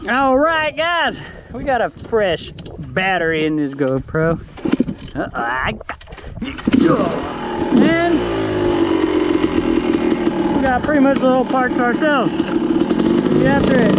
All right, guys, we got a fresh battery in this GoPro. And we got pretty much the whole park to ourselves. Get after it.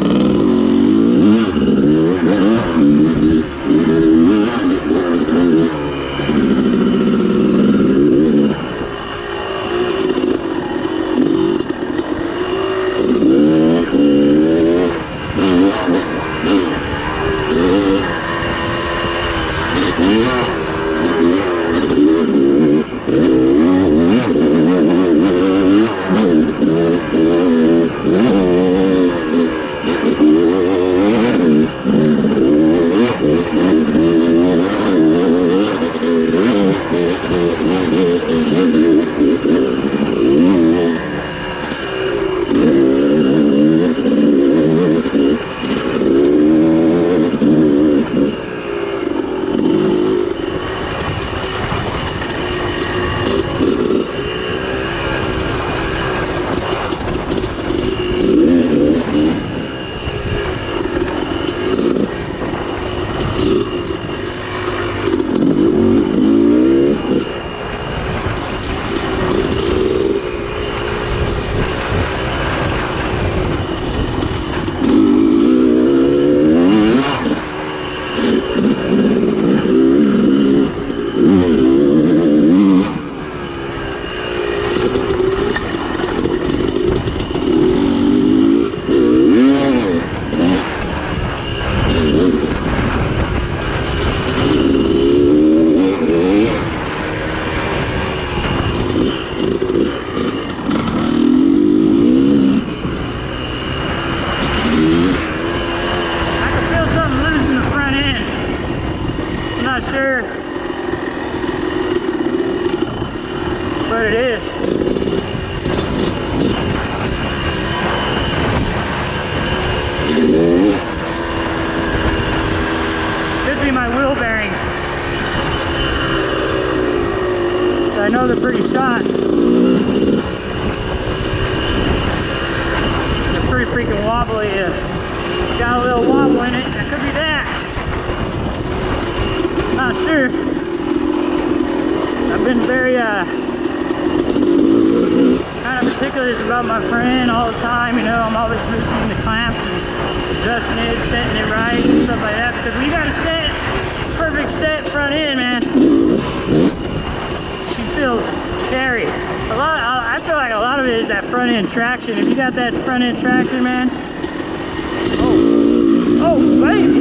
But it is. Could be my wheel bearings. I know they're pretty shot. They're pretty freaking wobbly. Got a little wobble in it. That could be that. Not sure. I've been very kind of meticulous about my friend all the time, you know. I'm always loosening the clamps and adjusting it, setting it right and stuff like that, because we got a set, perfect set front end, man. She feels scary. I feel like a lot of it is that front end traction. If you got that front end traction, man. Oh baby.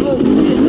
Oh shit.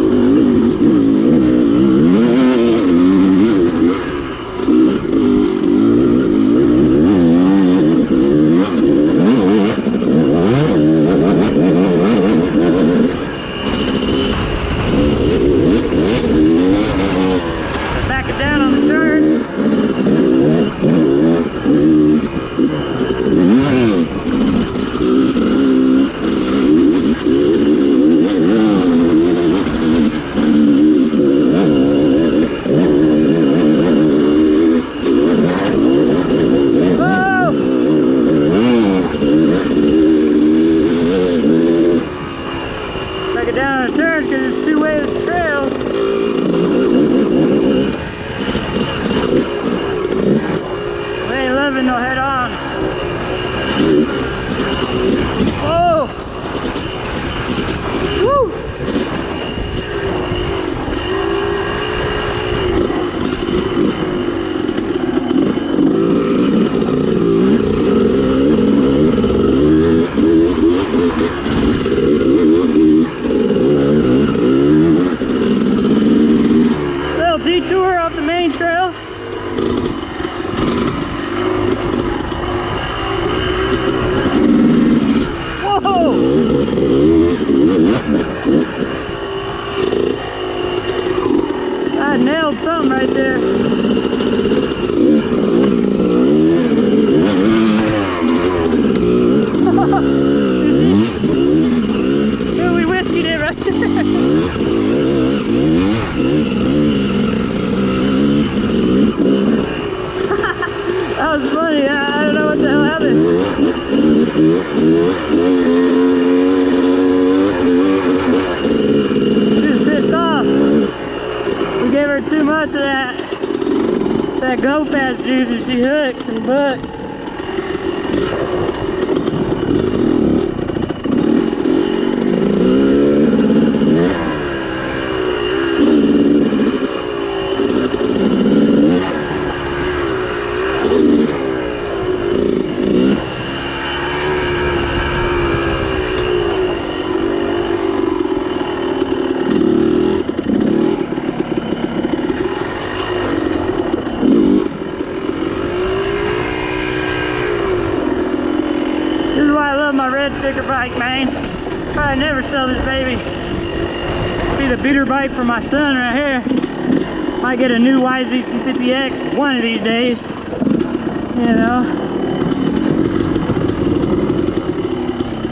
No head on. Oh! Woo! Little detour off the main trail. I nailed something right there. Dude, we whiskeyed it right there. That was funny. I don't know what the hell happened. that Go Fast juice and she hooked and booked. Sticker bike, man. Probably never sell this baby. Be the beater bike for my son right here. Might get a new YZ250X one of these days. You know,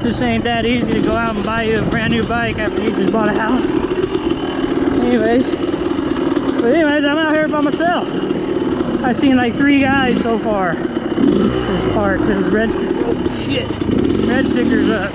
this ain't that easy to go out and buy you a brand new bike after you just bought a house. Anyways, I'm out here by myself. I've seen like 3 guys so far. This park, because red sticker's up.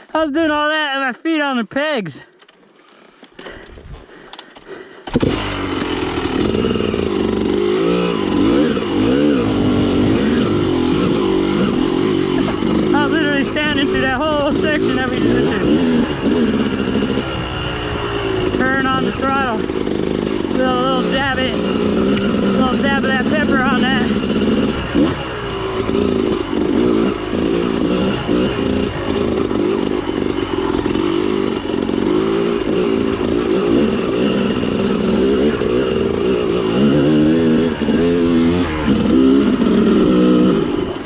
I was doing all that with my feet on the pegs. I was literally standing through that whole section that we just did. Just turn on the throttle. Little dab it. Little dab of that pepper on that.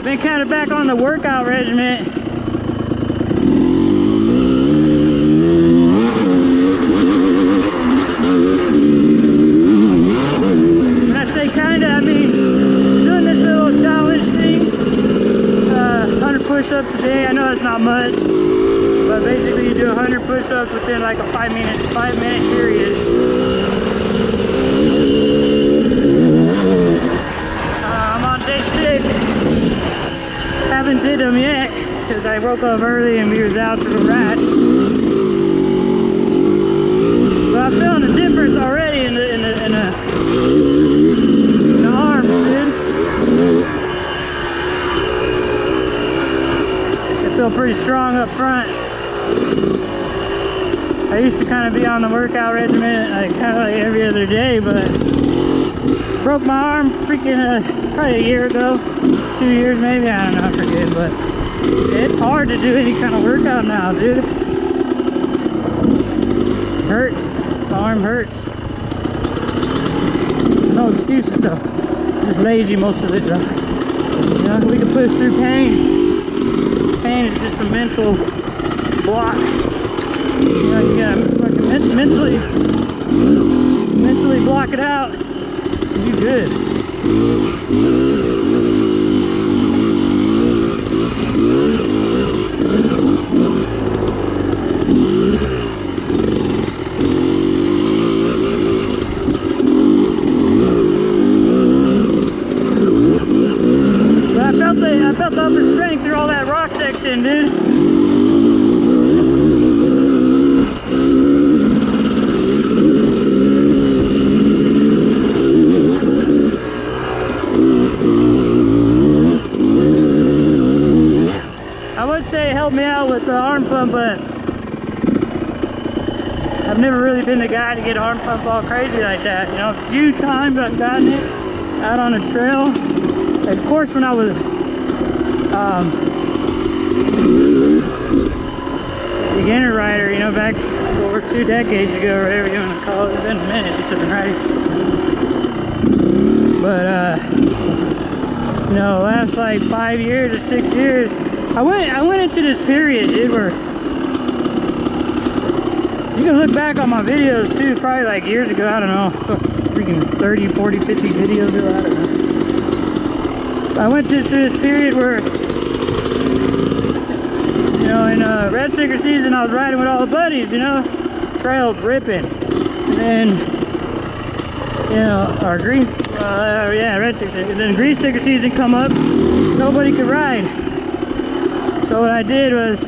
Been kind of back on the workout regimen. When I say kinda, I mean doing this little challenge thing. 100 push-ups a day. I know it's not much, but basically you do 100 push-ups within like a 5-minute period. I'm on day 6. Haven't did them yet because I woke up early and we was out to the rat. But I'm feeling the difference already in the arms, dude. I feel pretty strong up front. I used to kind of be on the workout regimen like kind of like every other day, but broke my arm freaking probably a year ago, 2 years maybe, I don't know, I forget, but it's hard to do any kind of workout now, dude. Hurts, my arm hurts. No excuses though, just lazy most of it though. You know, we can push through pain. Pain is just a mental block. You know, you gotta fucking mentally block it out. You good. But I felt the upper strength through all that rock section, dude. Say it helped me out with the arm pump, but I've never really been the guy to get arm pump all crazy like that. You know, a few times I've gotten it out on a trail. Of course, when I was beginner rider, you know, back over 2 decades ago, or whatever you want to call it. It's been a minute since I've been riding. But you know, last like 5 years or 6 years, I went into this period, dude, where you can look back on my videos too, probably like years ago, I don't know, freaking 30, 40, 50 videos ago, I don't know. I went through this period where, you know, in red sticker season, I was riding with all the buddies, you know, trails ripping. And then, you know, our green, yeah, red sticker season. And then green sticker season come up, nobody could ride. So what I did was,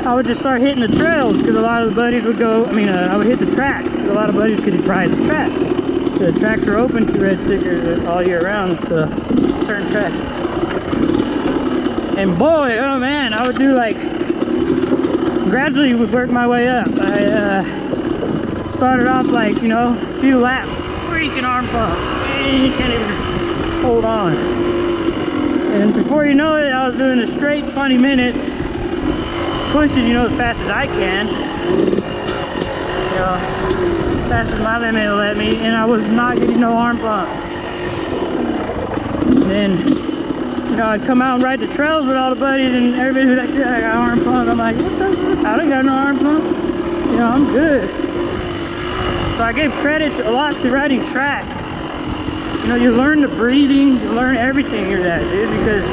I would just start hitting the trails, because a lot of the buddies would go, I would hit the tracks, because a lot of buddies could ride the tracks. The tracks are open to red stickers all year round, so certain tracks. And boy, oh man, I would do like, gradually would work my way up. I started off like, you know, a few laps, freaking arm pump, and you can't even hold on. And before you know it, I was doing a straight 20 minutes, pushing, you know, as fast as I can, you know, as fast as my limit will let me, and I was not getting no arm pump. And then, you know, I'd come out and ride the trails with all the buddies, and everybody was like, yeah, I got arm pump. I'm like, what the fuck? I don't got no arm pump. You know, I'm good. So I gave credit a lot to riding track. You know, you learn the breathing, you learn everything here, that, dude, because,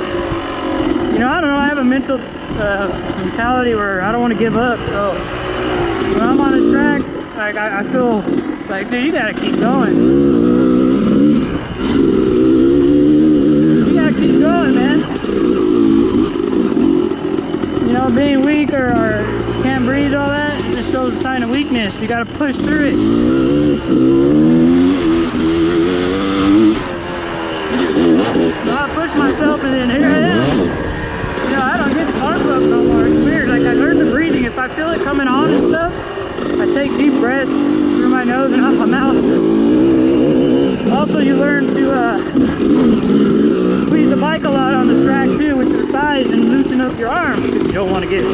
you know, I don't know, I have a mental mentality where I don't want to give up. So when I'm on a track, like I feel like, dude, you gotta keep going. You gotta keep going, man. You know, being weak or can't breathe, all that, it just shows a sign of weakness. You gotta push through it. So I push myself, and then here I am. You know, I don't get the arm up no more. It's weird. Like, I learned the breathing. If I feel it coming on and stuff, I take deep breaths through my nose and out my mouth. Also, you learn to squeeze the bike a lot on the track too with your thighs and loosen up your arms, because you don't want to get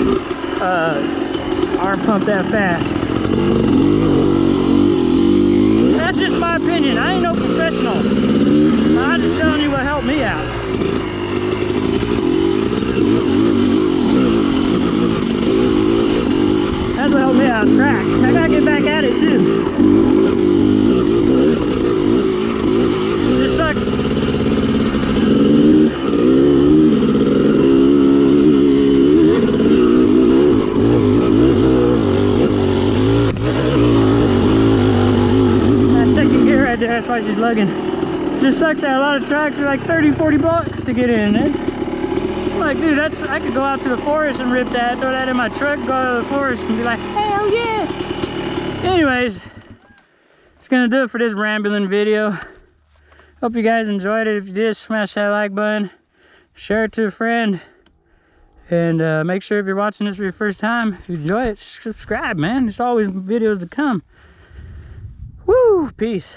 arm pumped that fast. That's just my opinion. I ain't no professional. I'm just telling you what helped me out. That's what helped me out track. I gotta get back at it too. It just sucks. That second gear right there, that's why she's lugging. Just sucks that a lot of tracks are like 30, 40 bucks to get in. I'm like, dude, I could go out to the forest and rip that, throw that in my truck, go out to the forest and be like, hell yeah. Anyways, it's gonna do it for this rambling video. Hope you guys enjoyed it. If you did, smash that like button, share it to a friend, and make sure if you're watching this for your first time, if you enjoy it, subscribe, man. There's always videos to come. Woo, peace.